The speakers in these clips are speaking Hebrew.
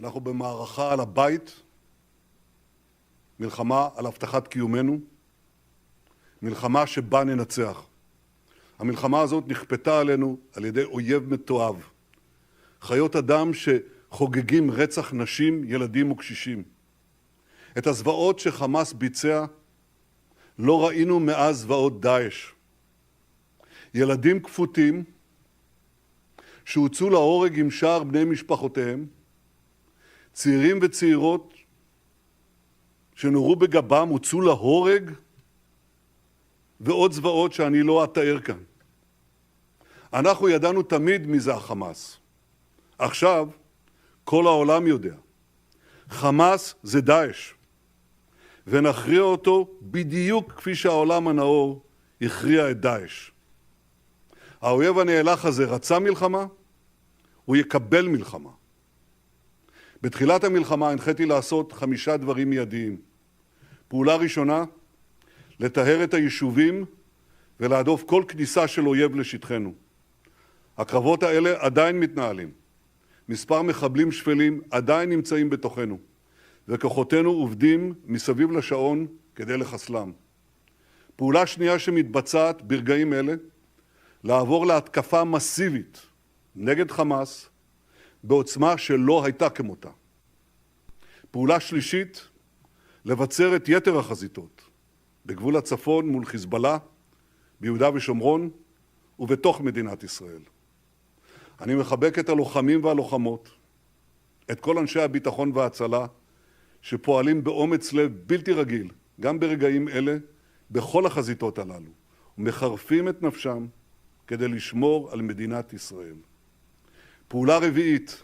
אנחנו במערכה על הבית, מלחמה על הבטחת קיומנו, מלחמה שבה ננצח. המלחמה הזאת נכפתה עלינו על ידי אויב מתועב. חיות אדם שחוגגים רצח נשים, ילדים וקשישים. את הזוועות שחמאס ביצע לא ראינו מאז זוועות דאעש. ילדים כפותים שהוצאו להורג עם שאר בני משפחותיהם, צעירים וצעירות שנורו בגבם, הוצאו להורג, ועוד זוועות שאני לא אתאר כאן. אנחנו ידענו תמיד מי זה החמאס. עכשיו כל העולם יודע. חמאס זה דאעש, ונכריע אותו בדיוק כפי שהעולם הנאור הכריע את דאעש. האויב הנאלח הזה רצה מלחמה, הוא יקבל מלחמה. בתחילת המלחמה הנחיתי לעשות 5 דברים מיידיים. פעולה ראשונה, לטהר את היישובים ולהדוף כל כניסה של אויב לשטחנו. הקרבות האלה עדיין מתנהלים. מספר מחבלים שפלים עדיין נמצאים בתוכנו, וכוחותינו עובדים מסביב לשעון כדי לחסלם. פעולה שנייה שמתבצעת ברגעים אלה, לעבור להתקפה מסיבית נגד חמאס בעוצמה שלא הייתה כמותה. פעולה שלישית, לבצר את יתר החזיתות, בגבול הצפון מול חיזבאללה, ביהודה ושומרון ובתוך מדינת ישראל. אני מחבק את הלוחמים והלוחמות, את כל אנשי הביטחון וההצלה, שפועלים באומץ לב בלתי רגיל, גם ברגעים אלה, בכל החזיתות הללו, ומחרפים את נפשם כדי לשמור על מדינת ישראל. פעולה רביעית,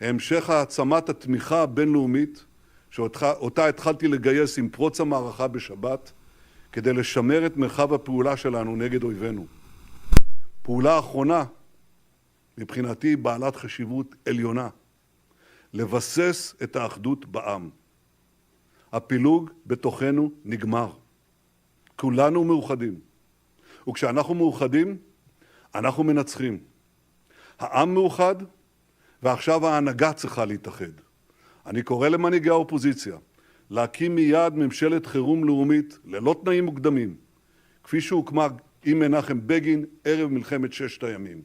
המשך העצמת התמיכה הבינלאומית, שאותה התחלתי לגייס עם פרוץ המערכה בשבת, כדי לשמר את מרחב הפעולה שלנו נגד אויבינו. פעולה אחרונה, מבחינתי בעלת חשיבות עליונה, לבסס את האחדות בעם. הפילוג בתוכנו נגמר. כולנו מאוחדים. וכשאנחנו מאוחדים, אנחנו מנצחים. העם מאוחד, ועכשיו ההנהגה צריכה להתאחד. אני קורא למנהיגי האופוזיציה להקים מיד ממשלת חירום לאומית ללא תנאים מוקדמים, כפי שהוקמה עם מנחם בגין ערב מלחמת 6 הימים.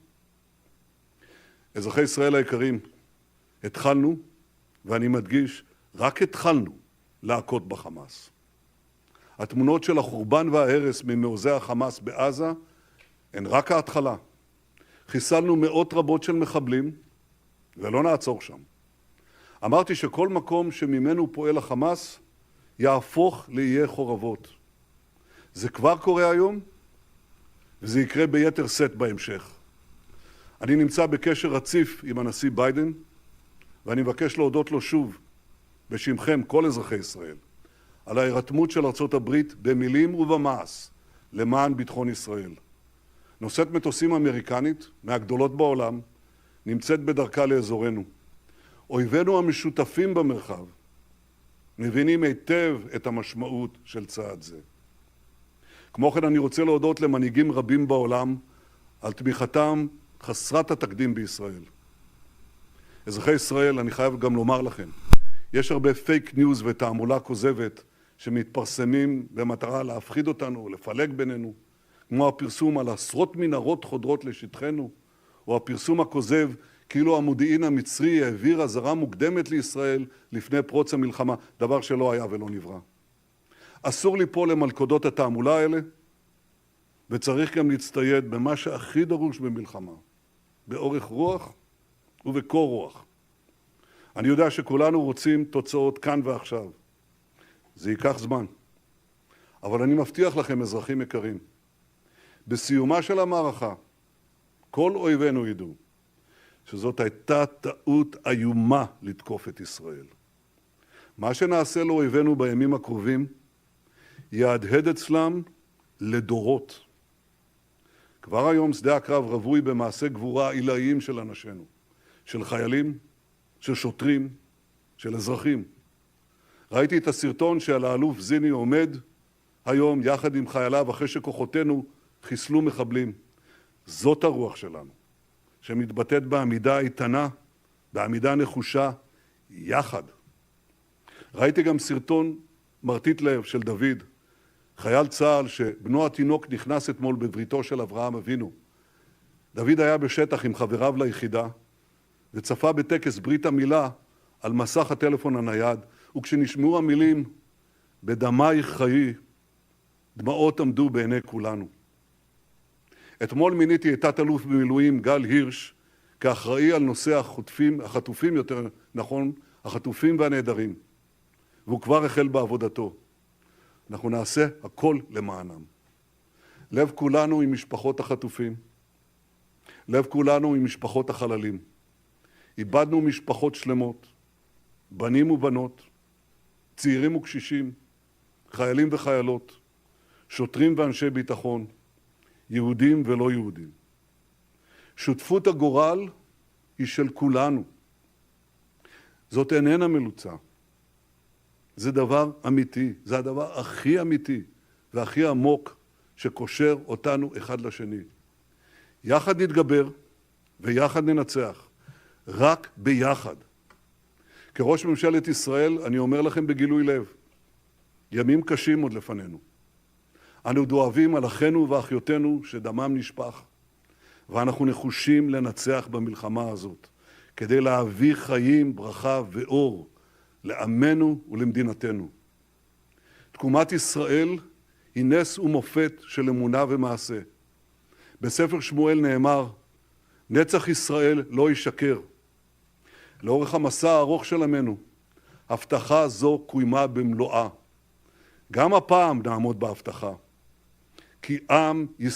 אזרחי ישראל היקרים, התחלנו, ואני מדגיש, רק התחלנו להכות בחמאס. התמונות של החורבן וההרס ממעוזי החמאס בעזה הן רק ההתחלה. חיסלנו מאות רבות של מחבלים, ולא נעצור שם. אמרתי שכל מקום שממנו פועל החמאס יהפוך לאיי חורבות. זה כבר קורה היום, וזה יקרה ביתר שאת בהמשך. אני נמצא בקשר רציף עם הנשיא ביידן, ואני מבקש להודות לו שוב, בשמכם כל אזרחי ישראל, על ההירתמות של ארצות הברית במילים ובמעש למען ביטחון ישראל. נושאת מטוסים אמריקנית, מהגדולות בעולם, נמצאת בדרכה לאזורנו. אויבינו המשותפים במרחב מבינים היטב את המשמעות של צעד זה. כמו כן אני רוצה להודות למנהיגים רבים בעולם על תמיכתם חסרת התקדים בישראל. אזרחי ישראל, אני חייב גם לומר לכם, יש הרבה פייק ניוז ותעמולה כוזבת שמתפרסמים במטרה להפחיד אותנו, לפלג בינינו, כמו הפרסום על עשרות מנהרות חודרות לשטחנו, או הפרסום הכוזב כאילו המודיעין המצרי העביר אזהרה מוקדמת לישראל לפני פרוץ המלחמה, דבר שלא היה ולא נברא. אסור ליפול למלכודות התעמולה האלה, וצריך גם להצטייד במה שהכי דרוש במלחמה, באורך רוח ובקור רוח. אני יודע שכולנו רוצים תוצאות כאן ועכשיו. זה ייקח זמן. אבל אני מבטיח לכם, אזרחים יקרים, בסיומה של המערכה, כל אויבינו ידעו שזאת הייתה טעות איומה לתקוף את ישראל. מה שנעשה לאויבינו בימים הקרובים יהדהד אצלם לדורות. כבר היום שדה הקרב רווי במעשי גבורה עילאיים של אנשינו, של חיילים, של שוטרים, של אזרחים. ראיתי את הסרטון של האלוף זיני עומד היום יחד עם חייליו אחרי שכוחותינו חיסלו מחבלים. זאת הרוח שלנו, שמתבטאת בעמידה איתנה, בעמידה נחושה, יחד. ראיתי גם סרטון מרטיט לב של דוד, חייל צה"ל שבנו התינוק נכנס אתמול בבריתו של אברהם אבינו. דוד היה בשטח עם חבריו ליחידה, וצפה בטקס ברית המילה על מסך הטלפון הנייד, וכשנשמעו המילים, בדמייך חיי, דמעות עמדו בעיני כולנו. אתמול מיניתי את תת-אלוף במילואים גל הירש, כאחראי על נושא החטופים יותר נכון, החטופים והנעדרים, והוא כבר החל בעבודתו. אנחנו נעשה הכל למענם. לב כולנו עם משפחות החטופים, לב כולנו עם משפחות החללים. איבדנו משפחות שלמות, בנים ובנות, צעירים וקשישים, חיילים וחיילות, שוטרים ואנשי ביטחון, יהודים ולא יהודים. שותפות הגורל היא של כולנו. זאת איננה מלוצה. זה דבר אמיתי, זה הדבר הכי אמיתי והכי עמוק שקושר אותנו אחד לשני. יחד נתגבר ויחד ננצח, רק ביחד. כראש ממשלת ישראל אני אומר לכם בגילוי לב, ימים קשים עוד לפנינו. אנו דואבים על אחינו ואחיותינו שדמם נשפך, ואנחנו נחושים לנצח במלחמה הזאת, כדי להביא חיים, ברכה ואור לעמנו ולמדינתנו. תקומת ישראל היא נס ומופת של אמונה ומעשה. בספר שמואל נאמר, נצח ישראל לא ישקר. לאורך המסע הארוך של עמנו, הבטחה זו קוימה במלואה. גם הפעם נעמוד בהבטחה, כי עם ישראל